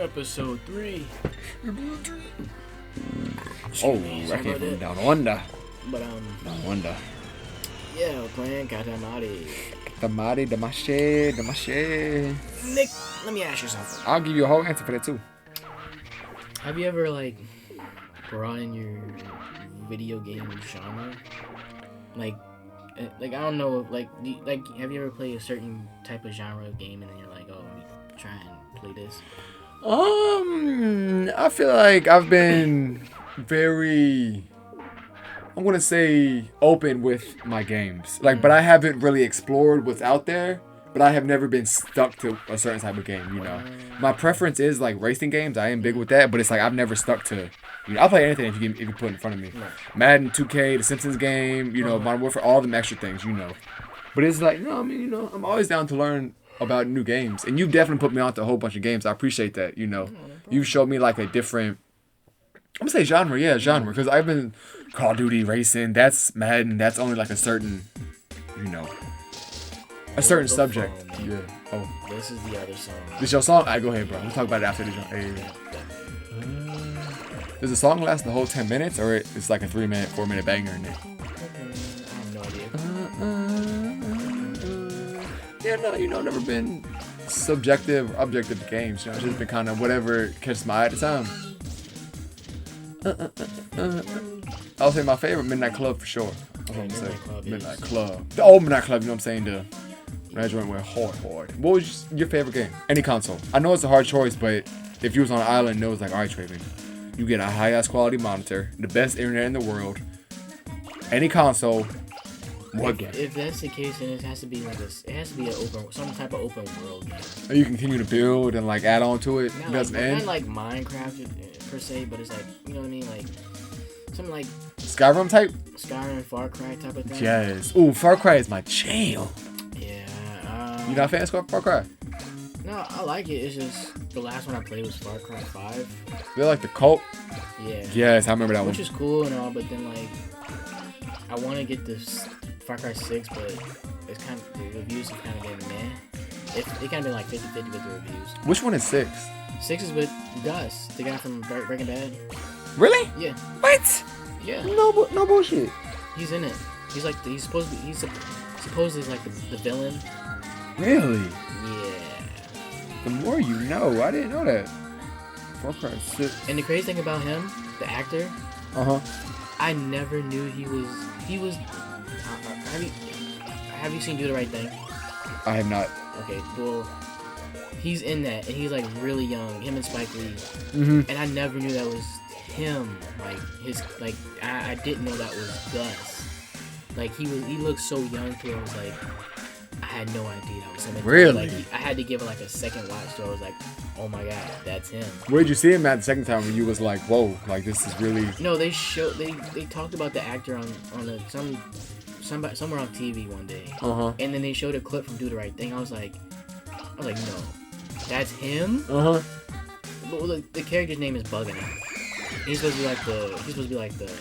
Episode 3. Oh, reckon down under. But Down under. yeah, we're playing Katamari. Damacy. Nick, let me ask you something. I'll give you a whole answer for that too. Have you ever broadened your video game genre? Like I don't know, have you ever played a certain type of genre of game and then you're like, oh, let me try and play this? I feel like I've been very, I'm gonna say, open with my games. But I haven't really explored what's out there. But I have never been stuck to a certain type of game, you know. My preference is racing games. I am big with that, but it's I've never stuck to. I'll play anything if you put it in front of me. Right. Madden, 2K, The Simpsons game, Modern Warfare, all them extra things, But it's I'm always down to learn about new games, and you've definitely put me onto a whole bunch of games. I appreciate that, You've showed me a different, I'm gonna say genre, because I've been Call of Duty, racing, that's Madden, that's only a certain, a certain subject. Yeah. Oh. This is the other song. This your song? Alright, go ahead, bro. We'll talk about it after the song. Hey. Does the song last the whole 10 minutes, or it's a 3-minute, 4-minute banger in it? I have no idea. Yeah, no, never been subjective or objective to games. It's just been kind of whatever catches my eye at the time. I'll say my favorite, Midnight Club for sure. That's what I'm saying. Midnight Club. The old Midnight Club, when that joint went hard. What was your favorite game? Any console? I know it's a hard choice, but if you was on an island, it was alright, Travin, you get a high-ass quality monitor, the best internet in the world, any console. What game? If that's the case, then it has to be some type of open world game. And you continue to build and add on to it. It doesn't end. Not like Minecraft per se, but it's you know what I mean, something like Skyrim type. Skyrim, Far Cry type of thing. Yes. Ooh, Far Cry is my jam. Yeah. You not a fan of Far Cry? No, I like it. It's just the last one I played was Far Cry 5. They're the cult. Yeah. Yes, I remember that one. Which is cool and all, but then I want to get this Far Cry 6, but it's the reviews have kind of been meh. It kind of been 50-50 with the reviews. Which one is 6? 6 is with Gus, the guy from Breaking Bad. Really? Yeah. What? Yeah. No bullshit. He's in it. He's supposedly the villain. Really? Yeah. The more you know. I didn't know that. Far Cry 6. And the crazy thing about him, the actor. I never knew he was. Have you seen Do the Right Thing? I have not. Okay, well, he's in that, and he's really young. Him and Spike Lee. Mm-hmm. And I never knew that was him. I didn't know that was Gus. He looked so young to I was I had no idea that was him. Really? I had to give it a second watch, so I was oh my god, that's him. Where'd you see him at the second time when you was whoa, this is really... No, they talked about the actor on somewhere on TV one day. And then they showed a clip from Do the Right Thing. I was like, no, that's him. But the character's name is bugging out. He's supposed to be like the.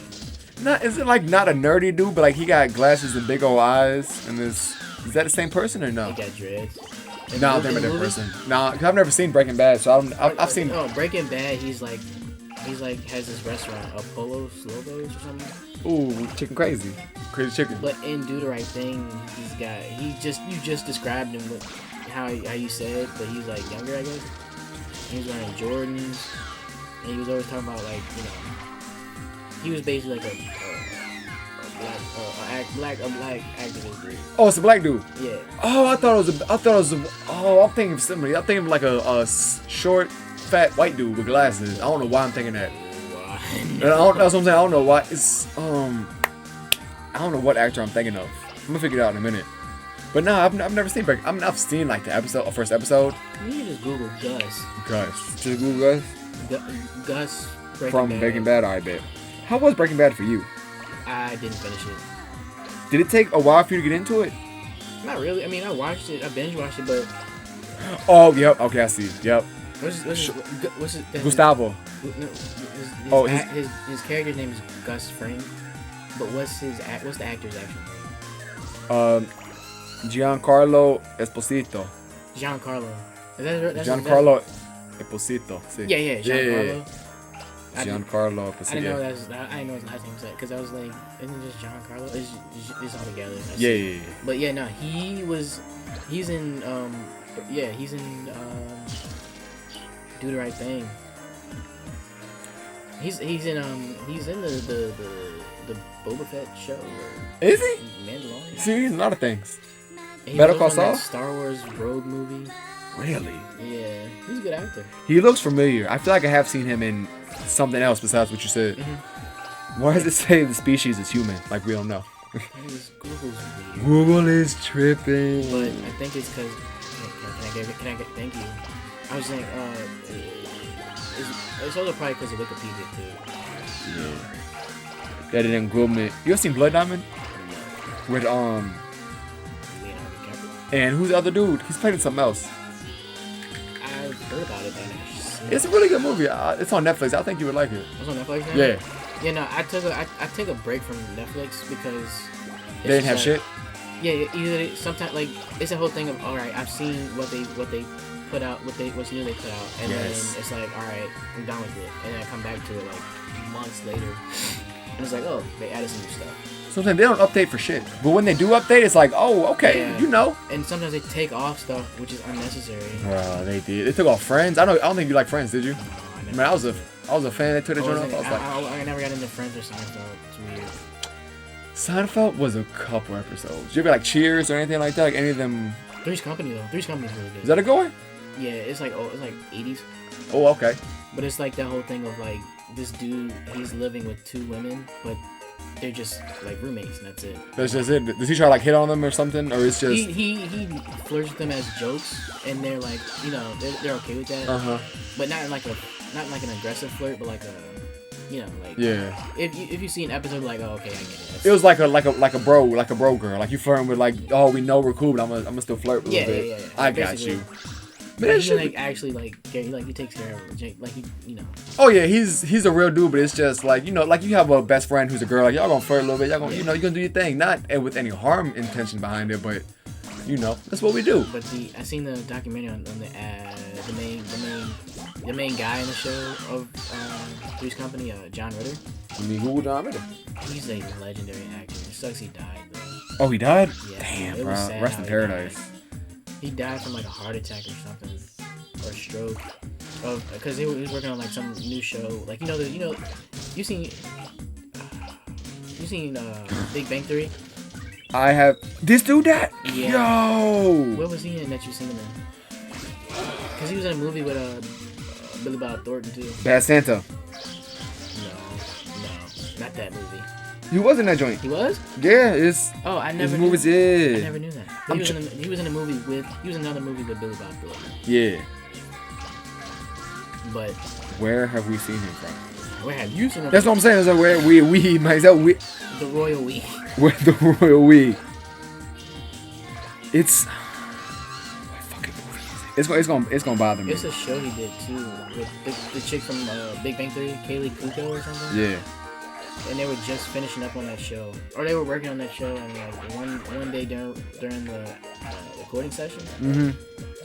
Not, is it not a nerdy dude, but he got glasses and big old eyes and this? Is that the same person or no? He got dreads. No, I'm thinking different person. No, because I've never seen Breaking Bad, so I've seen. No, Breaking Bad. He's has this restaurant, Apollo's Lobos or something. Ooh, chicken crazy chicken. But in Do the Right Thing, you just described him with how you said, but he's younger, I guess. He was wearing Jordans, and he was always talking about he was basically a black activist dude. Oh, it's a black dude. Yeah. Oh, I thought it was oh, I'm thinking of somebody. I'm thinking of a short, fat white dude with glasses. I don't know why I'm thinking that. That's what I'm saying. I don't know why. It's I don't know what actor I'm thinking of. I'm gonna figure it out in a minute. But no, I've never seen Breaking. I've seen the first episode. You can just Google Gus. Just Google Gus. Gus Breaking Bad. I bet. How was Breaking Bad for you? I didn't finish it. Did it take a while for you to get into it? Not really. I mean, I watched it. I binge watched it, but. Oh, yep. Okay, I see. Yep. What's his Gustavo. No, his character's name is Gus Fring, but what's the actor's actual name? Giancarlo Esposito. Giancarlo. Is that Giancarlo. Esposito. Sí. Yeah, Giancarlo. Giancarlo Esposito. I didn't know that's. I didn't know his last name was that because I was like, isn't it just Giancarlo? It's all together. Yeah. But yeah, no, he's in Do the Right Thing. He's in the Boba Fett show. Is he? Mandalorian. See, he's a lot of things. Better Call Saul? Star Wars Rogue movie. Really? Yeah, he's a good actor. He looks familiar. I feel like I have seen him in something else besides what you said. Mm-hmm. Why does it say the species is human? Like we don't know. Google's weird. Google is tripping. But I think it's because. Can I get? Thank you. I was saying, it's also probably because of Wikipedia too. Yeah. That didn't Google me. You ever seen Blood Diamond? With and who's the other dude? He's playing in something else. I've heard about it, but it's a really good movie. It's on Netflix. I think you would like it. It's on Netflix now? Yeah. Yeah, no, I take a break from Netflix because they didn't have shit. Yeah, either sometimes like it's a whole thing of alright, I've seen what they put out, what's new they put out, and then it's like alright, I'm done with it, and then I come back to it like months later, and it's like oh, they added some new stuff. Sometimes they don't update for shit, but when they do update, it's like oh okay, you know. And sometimes they take off stuff which is unnecessary. They did. They took off Friends. I don't think you like Friends, did you? No, man, I was a fan. They took the joint off. I never got into Friends or Seinfeld. It's weird. Seinfeld was a couple episodes. Did you ever like Cheers or anything like that? Like any of them? Three's Company though. Three's Company is really good. Is that a good one? Yeah, it's like 80s. Oh, okay. But it's like that whole thing of like this dude, he's living with two women, but they're just like roommates, and that's it. That's just it. Does he try to like hit on them or something, or it's just he flirts with them as jokes, and they're like, you know, they're okay with that. But not like an aggressive flirt, but like a. You know, like if you see an episode like oh okay I get it. It was like a bro girl. Like you flirting with like oh we know we're cool but I'm gonna still flirt with a little bit. Yeah. I got you. But he like actually like he takes care of her. Like he you know. Oh yeah, he's a real dude, but it's just like you know like you have a best friend who's a girl like y'all gonna flirt a little bit. Y'all gonna you know you gonna do your thing, not with any harm intention behind it, but you know that's what we do. But I seen the documentary on the main guy in the show of Three's Company, John Ritter. You mean who John Ritter? He's a legendary actor. It sucks he died though. Oh, he died? Yeah, damn, bro. Rest in paradise. He died from like a heart attack or something, or a stroke. Oh, because he was working on like some new show. Like you seen Big Bang Theory? I have. This dude that? Yeah. Yo. What was he in that you seen him in? Because he was in a movie with Billy Bob Thornton too. Bad Santa. No, not that movie. He was in that joint. He was? Yeah, it's. Oh, I never. His movies is. I never knew that. He was in a movie with. He was in another movie with Billy Bob Thornton. Yeah. But. Where have we seen him from? Where have you seen him? That's what I'm saying. Is that where we myself we. The Royal We. Where the Royal We. It's. It's gonna bother me. It's a show he did too with the chick from Big Bang Theory, Kaylee Kuko or something. Yeah. And they were just finishing up on that show, or they were working on that show, and like one day during the recording session,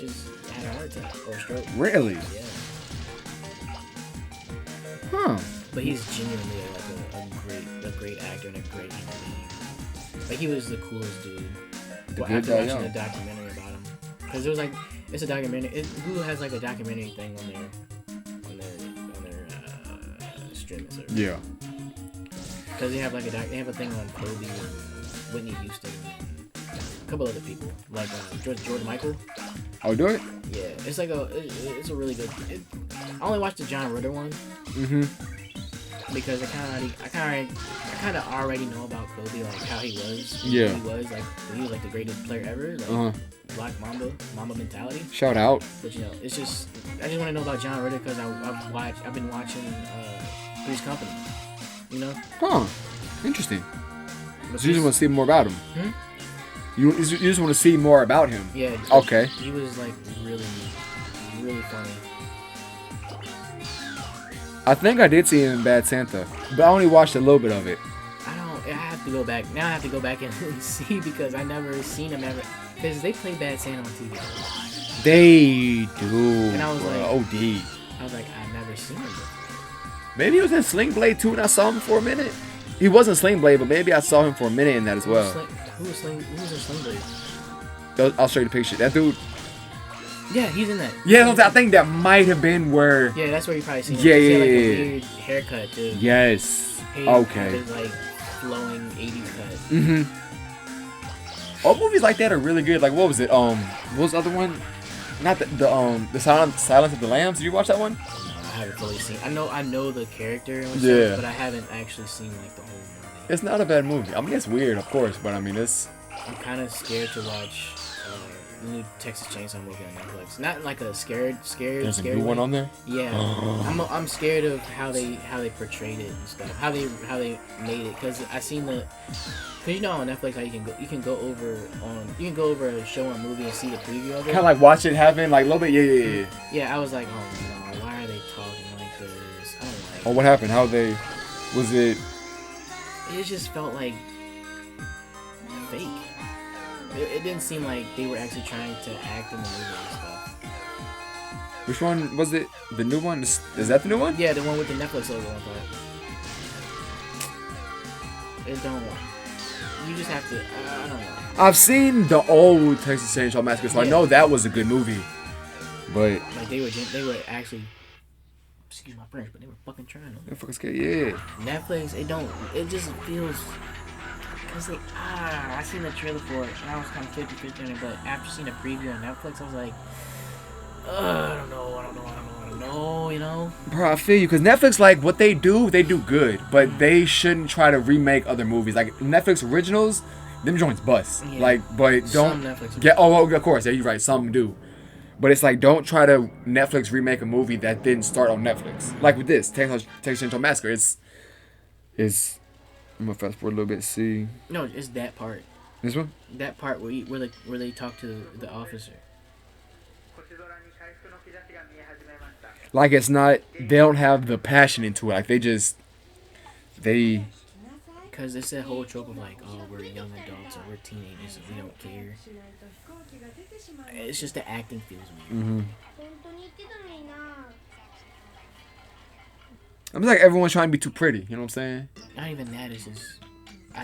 just had a heart attack or a stroke. Really? Yeah. Huh. But he's genuinely like a great actor and a great human being. Like he was the coolest dude. After watching the documentary about him, because it was like. It's a documentary. Hulu has like a documentary thing on their streaming service. Yeah. Because they have like they have a thing on Kobe and Whitney Houston and a couple other people like Jordan Michael. Oh, do it? Yeah, it's like it's a really good. I only watched the John Ritter one. Because I kind of already know about Kobe, like how he was. Yeah. He was like the greatest player ever. Like, Black Mamba mentality. Shout out. But you know, it's just I just want to know about John Ritter because I've been watching Three's Company. You know. Huh. Interesting. So you just want to see more about him. You just want to see more about him. Yeah. Okay. He was like really, really funny. I think I did see him in Bad Santa, but I only watched a little bit of it. I have to go back. Now I have to go back and see because I never seen him ever. Because they play Bad Santa on TV a lot. They do. And I was like, OD. I was like, I've never seen him before. Maybe he was in Sling Blade too, and I saw him for a minute. He wasn't Sling Blade, but maybe I saw him for a minute in that as well. Who was in Sling Blade? I'll show you the picture. That dude. Yeah, he's in that. Yeah, I think that might have been where. Yeah, that's where you probably seen him. Yeah, He yeah, had, like, yeah. a weird haircut too. Yes. He Okay. had his, like, flowing 80s cut. Mhm. All movies like that are really good. Like, what was it? What was the other one? Not the Silence of the Lambs. Did you watch that one? No, I haven't fully seen. I know the character and stuff, Yeah. but I haven't actually seen like the whole movie. It's not a bad movie. I mean, it's weird, of course, but I mean, it's. I'm kind of scared to watch the new Texas Chainsaw movie on Netflix. Not like a scared. There's a scared new one way. on there. Yeah, I'm scared of how they portrayed it and stuff. How they made it, because I seen the. Cause you know on Netflix how you can go over a show or a movie and see the preview of it. Kind of like watch it happen, like a little bit. Yeah. Yeah, I was like, oh no, why are they talking like this? I don't like. Oh, what happened? How they? Was it? It just felt like fake. It didn't seem like they were actually trying to act in the movie and stuff. Which one was it? The new one? Is that the new one? Yeah, the one with the Netflix logo on top. It don't. You just have to. I don't know. I've seen the old Texas Chainsaw Massacre, so I know that was a good movie. But like they were actually. Excuse my French, but they were fucking trying. they're fucking scared. Yeah. Netflix, it just feels. Cause I seen the trailer for it and I was kind of 50-50 on it, but after seeing a preview on Netflix, I was like, I don't know, you know? Bro, I feel you, because Netflix, like, what they do good, but they shouldn't try to remake other movies. Like, Netflix originals, them joints bust. Yeah. Like, but don't get, of course, yeah, you're right, some do. But it's like, don't try to Netflix remake a movie that didn't start on Netflix. Like with this, Texas Chainsaw Massacre, it's, I'm gonna fast forward a little bit, see. No, it's that part. This one? That part where they talk to the officer. Like, it's not, they don't have the passion into it. Like, because it's that whole trope of like, oh, we're young adults or we're teenagers and we don't care. It's just the acting feels weird. Mm-hmm. I'm like, everyone's trying to be too pretty. You know what I'm saying? Not even that. It's just,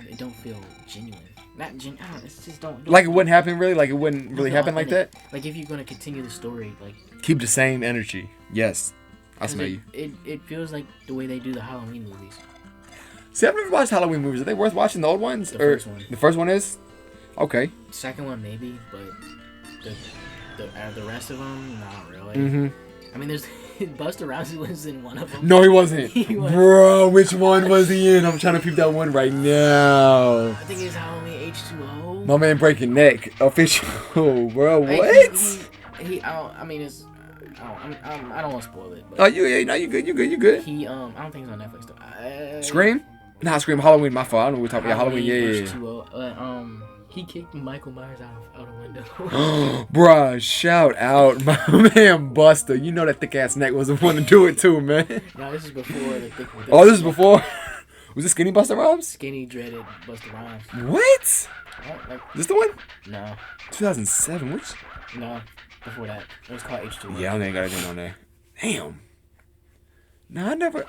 it don't feel genuine. Not genuine. It's just don't. Like, it wouldn't happen really? Like, it wouldn't really happen like that? Like, if you're going to continue the story, like... Keep the same energy. Yes. I smell you. It feels like the way they do the Halloween movies. See, I've never watched Halloween movies. Are they worth watching, the old ones? The first one. The first one is? Okay. Second one, maybe, but the rest of them, not really. Mm-hmm. I mean, there's... Busta Rhymes was in one of them. No, he wasn't. He was. Bro, which one was he in? I'm trying to peep that one right now. I think it's Halloween H2O. My man breaking neck. Official, bro. What? I don't want to spoil it. But Oh, you good. You good. he, I don't think it's on Netflix though. Scream? Nah, Scream. Halloween. My fault. I don't know what we're talking about. Halloween. Yeah. H2O. He kicked Michael Myers out a window. Bruh, shout out my man Busta. You know that thick ass neck was the one to do it too, man. No, this is before the thick. Oh, this is before? Was this Skinny Busta Rhymes? Skinny dreaded Busta Rhymes. What? This the one? No. 2007. Which? No, before that. It was called H2O. Yeah, I ain't got anything on there. Damn. No, I never.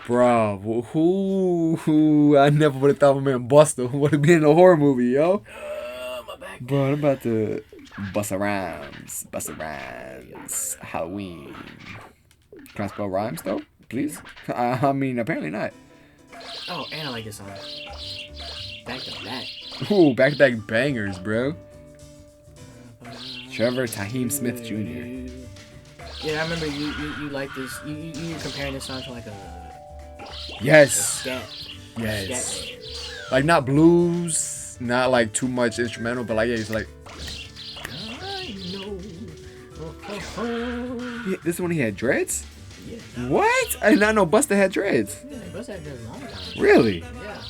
Bro, who? I never would have thought my man Busta would have been in a horror movie, yo. My back. Bro, I'm about to Busta Rhymes. Halloween. Can I spell rhymes though, please? I mean, apparently not. Oh, and I like this song. Back to back. Ooh, back-to-back bangers, bro. Trevor Taheem Smith Jr. Yeah, I remember you like this. You were comparing this song to like a Yes. scat. Yes. Scat man. Like, not blues, not like too much instrumental, but like, yeah, he's like. I know. Yeah, this is when he had dreads? Yeah. What? I did not know Busta had dreads. Yeah, Busta had dreads a long time. Really? Yeah.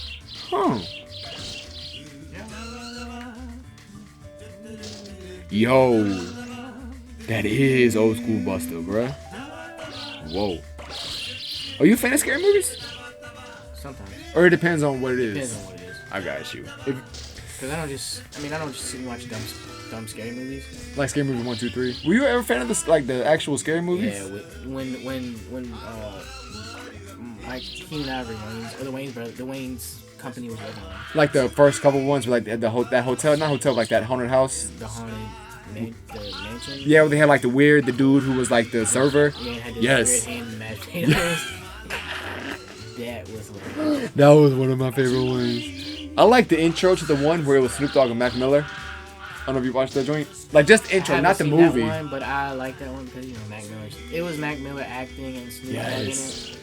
Huh. Yo. That is old school Busta, bruh. Whoa. Are you a fan of scary movies? Sometimes. Or it depends on what it is? Depends on what it is. I got you. Because I don't just sit and watch dumb stuff. dumb scary movies. Like Scary Movie 1, 2, 3. Were you ever a fan of this, like the actual scary movies? Yeah, when like Keenan Ivory Wayans, or the Wayans brothers, the Wayans company was working on. Like the first couple ones, were like that hotel, not hotel, like that haunted house. The haunted the mansion. Yeah, where they had like the dude who was like the server. Yeah, had the yes. weird hand mashed potatoes. That was hilarious. That was one of my favorite ones. I like the intro to the one where it was Snoop Dogg and Mac Miller. I don't know if you watched that joint. Like just intro, not the movie. That one, but I like that one because Mac Miller. It was Mac Miller acting and Snoop Dogg in it.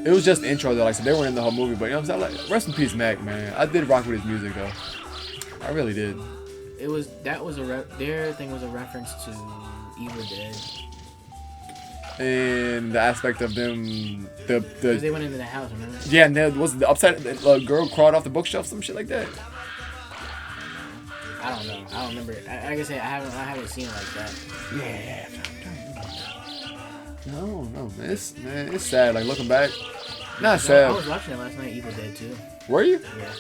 It was just intro though, like so they weren't in the whole movie, but you know what I'm saying? Like, rest in peace, Mac, man. I did rock with his music though. I really did. Their thing was a reference to Evil Dead. And the aspect of them, because they went into the house, remember? Yeah, and there was the upside. The girl crawled off the bookshelf, some shit like that. I don't know. I don't remember. Like I said, I haven't seen it like that. Yeah. No, man, it's sad. Like looking back, not sad. I was watching it last night, Evil Dead 2. Were you? Yeah.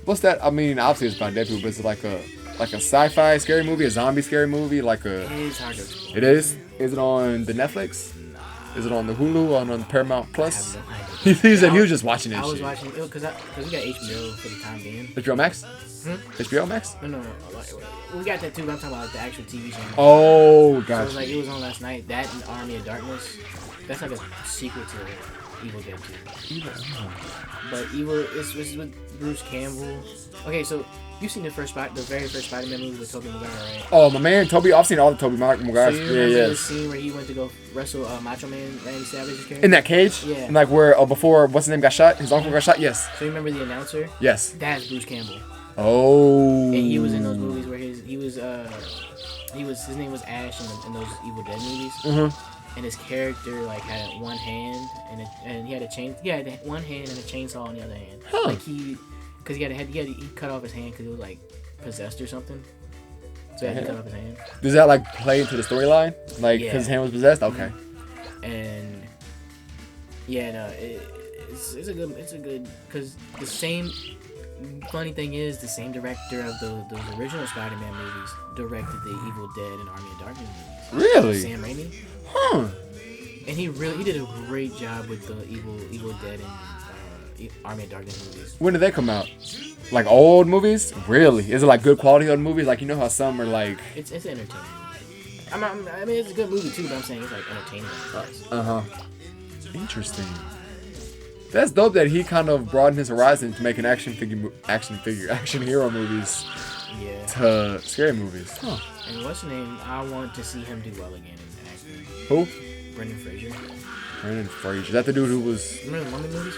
What's that? I mean, obviously it's about dead people, but it's like a sci-fi scary movie, a zombie scary movie, like a. It is hard to explain. It is. Is it on the Netflix? Nah. Is it on the Hulu or on Paramount Plus? I have no idea. He said he was just watching it. I was watching it because we got HBO for the time being. HBO Max? HBO Max? No. We got that too, but I'm talking about like the actual TV channel. Oh, gotcha. So it was on last night. That and Army of Darkness. That's like a sequel to Evil Dead 2. But it's with Bruce Campbell. Okay, so you've seen the very first Spider-Man movie with Tobey Maguire, right? Oh, my man, Toby. I've seen all the Tobey Maguire. So you remember the scene where he went to go wrestle Macho Man, Randy Savage's character? In that cage? Yeah. And like where before what's his name got shot? His uncle got shot. Yes. So you remember the announcer? Yes. That's Bruce Campbell. Oh. And he was in those movies where his name was Ash in those Evil Dead movies. Mm-hmm. And his character like had one hand and he had one hand and a chainsaw on the other hand. Huh. Like he cut off his hand because it was like possessed or something. So he had to cut off his hand. Does that like play into the storyline? Like his hand was possessed? Okay. And yeah, no, it's a good because the same. Funny thing is, the same director of those original Spider-Man movies directed the Evil Dead and Army of Darkness movies. Really? Sam Raimi. Huh. And he did a great job with the Evil Dead and Army of Darkness movies. When did they come out? Like old movies? Really? Is it like good quality old movies? Like you know how some are like. It's entertaining. I mean, it's a good movie too, but I'm saying it's like entertaining. Interesting. That's dope that he kind of broadened his horizon to making action hero movies. Yeah. To scary movies. Huh. And what's the name? I want to see him do well again in acting. Who? Brendan Fraser. Brendan Fraser. Is that the dude who was? Remember the Mummy movies?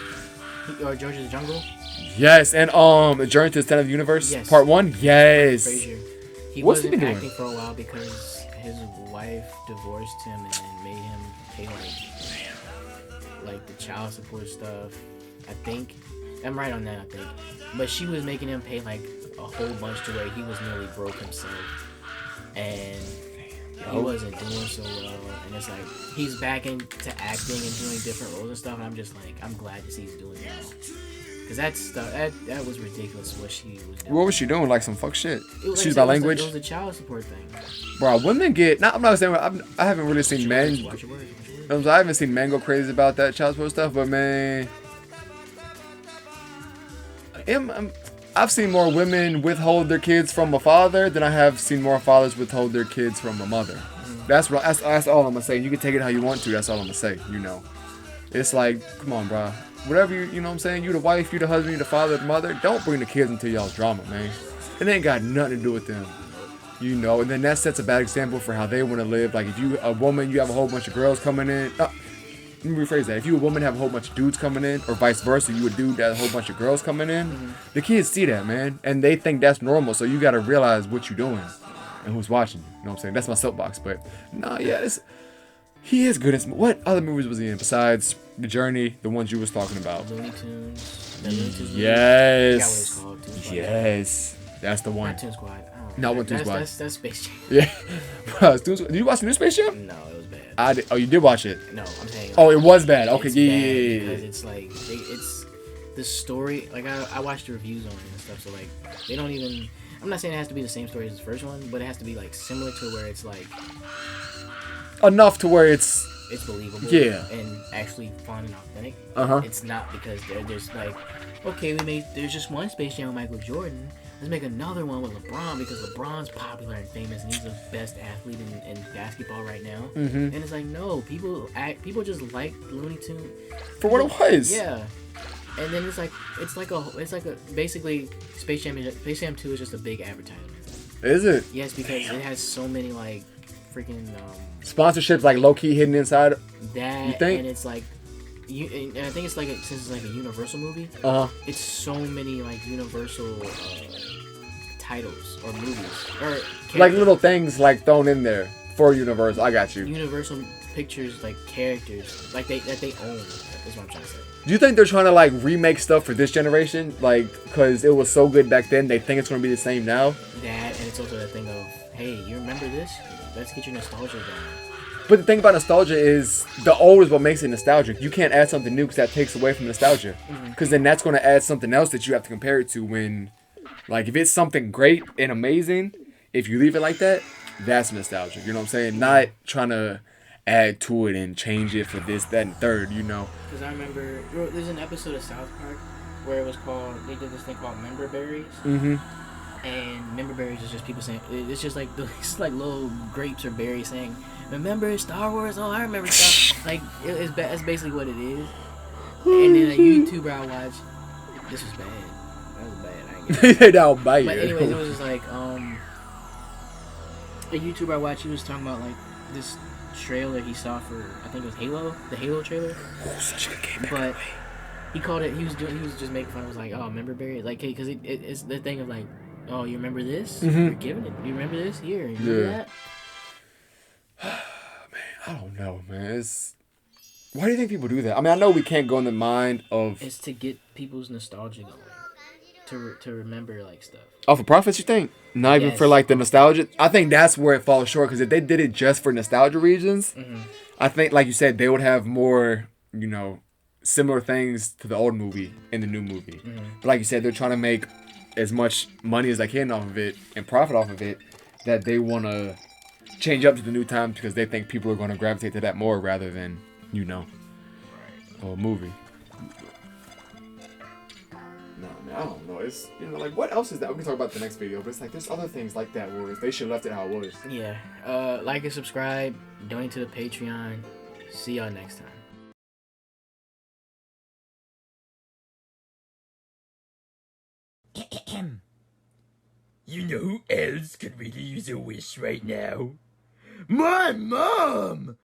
Or George of the Jungle? Yes, and Journey to the Center of the Universe, yes. Part 1. Yes. Fraser. He What's wasn't he been acting doing? for a while because his wife divorced him and made him pay like the child support stuff. I think I'm right on that. I think, but she was making him pay like a whole bunch to where he was nearly broke himself, and he wasn't doing so well. And it's like he's back into acting and doing different roles and stuff. And I'm just like, I'm glad to see he's doing well. Cause that was ridiculous what she was doing. What was she doing? Like some fuck shit. She's about language. It was a child support thing. Bro, women get. I'm not saying. I haven't really seen men. Watch your words. I haven't seen men go crazy about that child support stuff, but man, I've seen more women withhold their kids from a father than I have seen more fathers withhold their kids from a mother. That's all I'm gonna say. You can take it how you want to. That's all I'm gonna say. You know, it's like, come on, bro. Whatever you know what I'm saying. You the wife, you the husband, you the father, the mother. Don't bring the kids into y'all's drama, man. It ain't got nothing to do with them. You know, and then that sets a bad example for how they want to live. Like if you a woman, you have a whole bunch of girls coming in. Let me rephrase that. If you a woman have a whole bunch of dudes coming in, or vice versa, you a dude that has a whole bunch of girls coming in. The kids see that, man, and they think that's normal. So you got to realize what you're doing and who's watching you. You know what I'm saying? That's my soapbox. But no, yeah, he is good at. What other movies was he in besides The Journey, the ones you was talking about? Looney Tunes. The Looney Tunes yes. movie. I forgot what it's called. Yes. That's the one. Not Toon Squad. Not one Toon Squad. That's Space Jam. Yeah. Did you watch the new Space Jam? No, it was bad. Oh, you did watch it? No, I'm saying. Oh, it was bad. Okay, it's yeah. Bad because it's like it's the story. Like I watched the reviews on it and stuff. So like they don't even. I'm not saying it has to be the same story as the first one, but it has to be like similar to where it's like enough to where it's believable, and actually fun and authentic. It's not because they're just like, okay, there's just one Space Jam with Michael Jordan. Let's make another one with LeBron because LeBron's popular and famous and he's the best athlete in basketball right now. And it's like, no, people just like Looney Tunes for what it was. Yeah. And then it's like basically Space Jam 2 is just a big advertisement. Is it? Yes, because it has so many like freaking sponsorships like low key hidden inside. That you think? And it's like and I think it's like since it's like a Universal movie. It's so many like Universal titles or movies or like little things like thrown in there for Universal. I got you. Universal Pictures like characters like that they own. Is what I'm trying to say. Do you think they're trying to like remake stuff for this generation? Like, because it was so good back then, they think it's going to be the same now? That, and it's also that thing of, hey, you remember this? Let's get your nostalgia going. But the thing about nostalgia is the old is what makes it nostalgic. You can't add something new because that takes away from nostalgia. Because then that's going to add something else that you have to compare it to when, like, if it's something great and amazing, if you leave it like that, that's nostalgic. You know what I'm saying? Not trying to add to it and change it for this, that, and third, you know. Because I remember there's an episode of South Park where it was called, they did this thing called Member Berries. And Member Berries is just people saying, it's just like it's like little grapes or berries saying, remember Star Wars? Oh, I remember stuff. Like that's basically what it is. And then a YouTuber I watched, this was bad. That was bad. I ain't get it. Don't bite But anyways, it was just like a YouTuber I watched. He was talking about like this trailer he saw for, I think it was Halo, the Halo trailer. Oh, such a good game. But he called it. He was just making fun. It was like, oh, member berry, like, because it's the thing of like, oh, you remember this? You're giving it. You remember this? Here, you remember that? Man, I don't know, man. Why do you think people do that? I mean, I know we can't go in the mind of. It's to get people's nostalgia going, to remember like stuff. Oh, for profits, you think? Not even for like the nostalgia. I think that's where it falls short. Because if they did it just for nostalgia reasons, I think, like you said, they would have more, you know, similar things to the old movie in the new movie. But like you said, they're trying to make as much money as they can off of it and profit off of it, that they want to change up to the new times because they think people are going to gravitate to that more rather than, you know, a movie. No, man, I don't know. It's, you know, like, what else is that? We can talk about the next video, but it's like there's other things like that where they should have left it how it was. Yeah. Like and subscribe, donate to the Patreon. See y'all next time. You know who else could really use a wish right now? My mom!